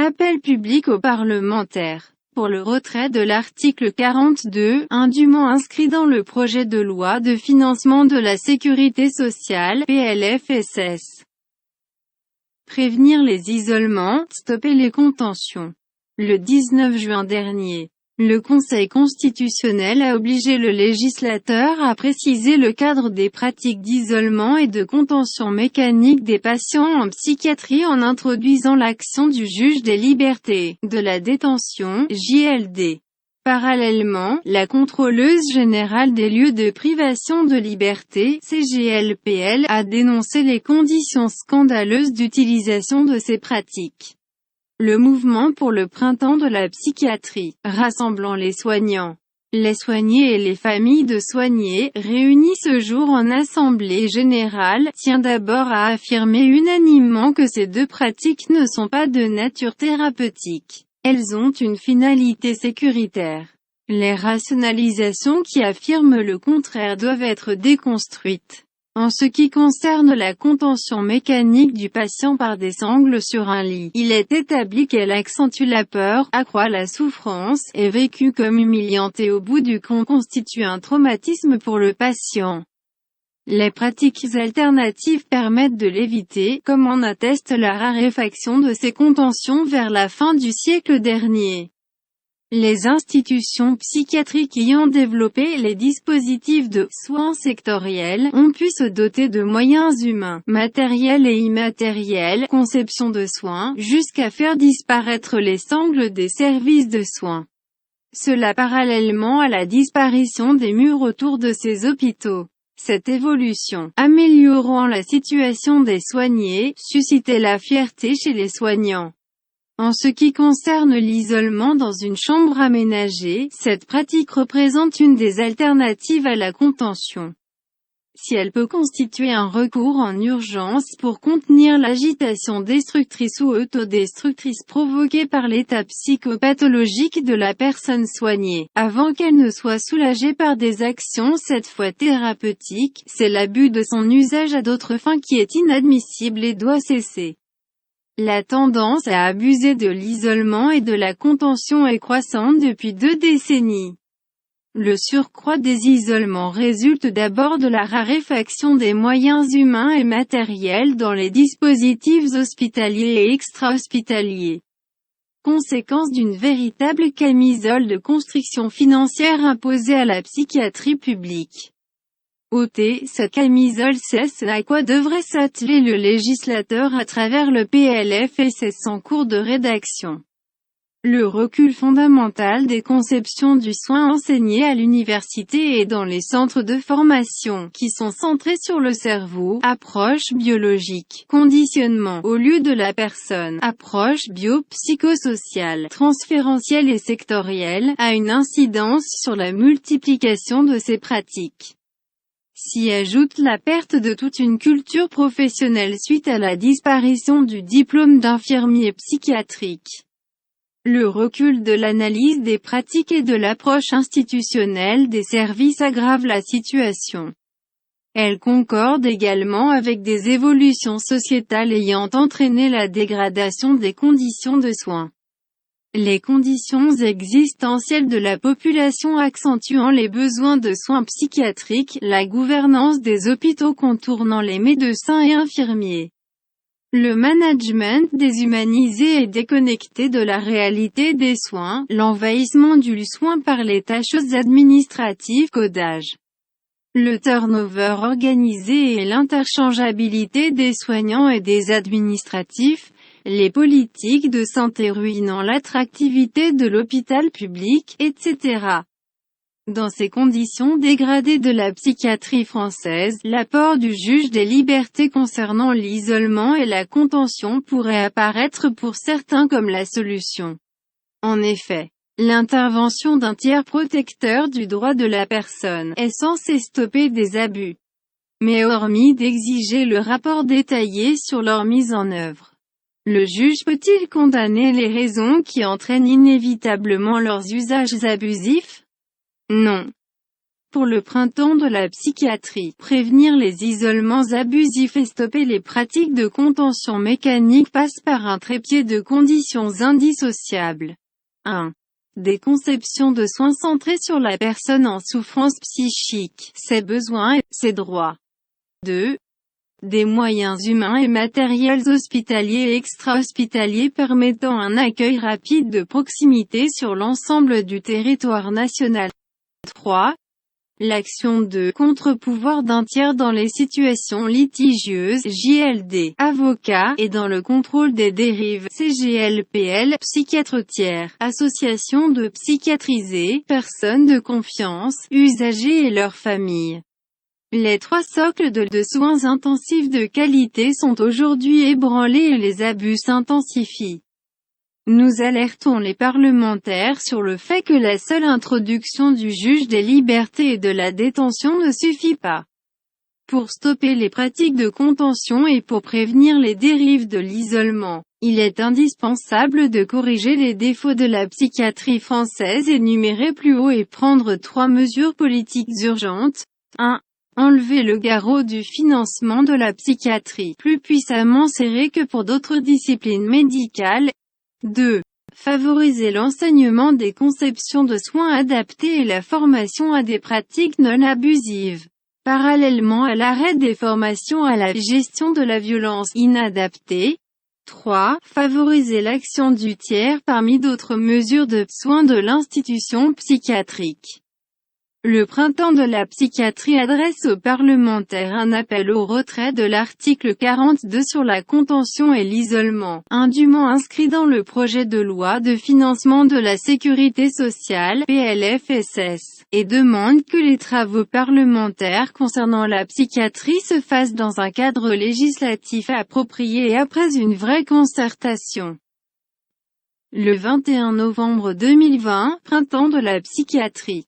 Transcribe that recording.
Appel public aux parlementaires. Pour le retrait de l'article 42, indûment inscrit dans le projet de loi de financement de la sécurité sociale, PLFSS. Prévenir les isolements, stopper les contentions. Le 19 juin dernier, le Conseil constitutionnel a obligé le législateur à préciser le cadre des pratiques d'isolement et de contention mécanique des patients en psychiatrie en introduisant l'action du juge des libertés, de la détention, JLD. Parallèlement, la contrôleuse générale des lieux de privation de liberté, CGLPL, a dénoncé les conditions scandaleuses d'utilisation de ces pratiques. Le mouvement pour le printemps de la psychiatrie, rassemblant les soignants, les soignés et les familles de soignés, réunis ce jour en assemblée générale, tient d'abord à affirmer unanimement que ces deux pratiques ne sont pas de nature thérapeutique. Elles ont une finalité sécuritaire. Les rationalisations qui affirment le contraire doivent être déconstruites. En ce qui concerne la contention mécanique du patient par des sangles sur un lit, il est établi qu'elle accentue la peur, accroît la souffrance, est vécue comme humiliante et au bout du compte constitue un traumatisme pour le patient. Les pratiques alternatives permettent de l'éviter, comme en atteste la raréfaction de ces contentions vers la fin du siècle dernier. Les institutions psychiatriques ayant développé les dispositifs de soins sectoriels ont pu se doter de moyens humains, matériels et immatériels, conception de soins, jusqu'à faire disparaître les sangles des services de soins. Cela parallèlement à la disparition des murs autour de ces hôpitaux. Cette évolution, améliorant la situation des soignés, suscitait la fierté chez les soignants. En ce qui concerne l'isolement dans une chambre aménagée, cette pratique représente une des alternatives à la contention. Si elle peut constituer un recours en urgence pour contenir l'agitation destructrice ou autodestructrice provoquée par l'état psychopathologique de la personne soignée, avant qu'elle ne soit soulagée par des actions cette fois thérapeutiques, c'est l'abus de son usage à d'autres fins qui est inadmissible et doit cesser. La tendance à abuser de l'isolement et de la contention est croissante depuis 2 décennies. Le surcroît des isolements résulte d'abord de la raréfaction des moyens humains et matériels dans les dispositifs hospitaliers et extra-hospitaliers. Conséquence d'une véritable camisole de constriction financière imposée à la psychiatrie publique. ôter cette camisole, c'est à quoi devrait s'atteler le législateur à travers le PLFSS en cours de rédaction. Le recul fondamental des conceptions du soin enseignées à l'université et dans les centres de formation, qui sont centrés sur le cerveau, approche biologique, conditionnement, au lieu de la personne, approche bio-psychosociale, transférentielle et sectorielle, a une incidence sur la multiplication de ces pratiques. S'y ajoute la perte de toute une culture professionnelle suite à la disparition du diplôme d'infirmier psychiatrique. Le recul de l'analyse des pratiques et de l'approche institutionnelle des services aggrave la situation. Elle concorde également avec des évolutions sociétales ayant entraîné la dégradation des conditions de soins. Les conditions existentielles de la population accentuant les besoins de soins psychiatriques, la gouvernance des hôpitaux contournant les médecins et infirmiers. Le management déshumanisé et déconnecté de la réalité des soins, l'envahissement du soin par les tâches administratives, codage. Le turnover organisé et l'interchangeabilité des soignants et des administratifs, les politiques de santé ruinant l'attractivité de l'hôpital public, etc. Dans ces conditions dégradées de la psychiatrie française, l'apport du juge des libertés concernant l'isolement et la contention pourrait apparaître pour certains comme la solution. En effet, l'intervention d'un tiers protecteur du droit de la personne est censée stopper des abus. Mais hormis d'exiger le rapport détaillé sur leur mise en œuvre, le juge peut-il condamner les raisons qui entraînent inévitablement leurs usages abusifs? Non. pour le printemps de la psychiatrie. Prévenir les isolements abusifs et stopper les pratiques de contention mécanique passe par un trépied de conditions indissociables. 1. Des conceptions de soins centrées sur la personne en souffrance psychique, ses besoins et ses droits. 2. Des moyens humains et matériels hospitaliers et extra-hospitaliers permettant un accueil rapide de proximité sur l'ensemble du territoire national. 3. L'action de contre-pouvoir d'un tiers dans les situations litigieuses, JLD, avocats, et dans le contrôle des dérives, CGLPL, psychiatres tiers, associations de psychiatrisés, personnes de confiance, usagers et leurs familles. Les 3 socles de soins intensifs de qualité sont aujourd'hui ébranlés et les abus s'intensifient. Nous alertons les parlementaires sur le fait que la seule introduction du juge des libertés et de la détention ne suffit pas. Pour stopper les pratiques de contention et pour prévenir les dérives de l'isolement, il est indispensable de corriger les défauts de la psychiatrie française énumérés plus haut et prendre 3 mesures politiques urgentes. 1. Enlever le garrot du financement de la psychiatrie, plus puissamment serré que pour d'autres disciplines médicales. 2. Favoriser l'enseignement des conceptions de soins adaptés et la formation à des pratiques non abusives. Parallèlement à l'arrêt des formations à la gestion de la violence inadaptée. 3. Favoriser l'action du tiers parmi d'autres mesures de soins de l'institution psychiatrique. Le printemps de la psychiatrie adresse aux parlementaires un appel au retrait de l'article 42 sur la contention et l'isolement, indûment inscrit dans le projet de loi de financement de la sécurité sociale, PLFSS, et demande que les travaux parlementaires concernant la psychiatrie se fassent dans un cadre législatif approprié et après une vraie concertation. Le 21 novembre 2020, printemps de la psychiatrie.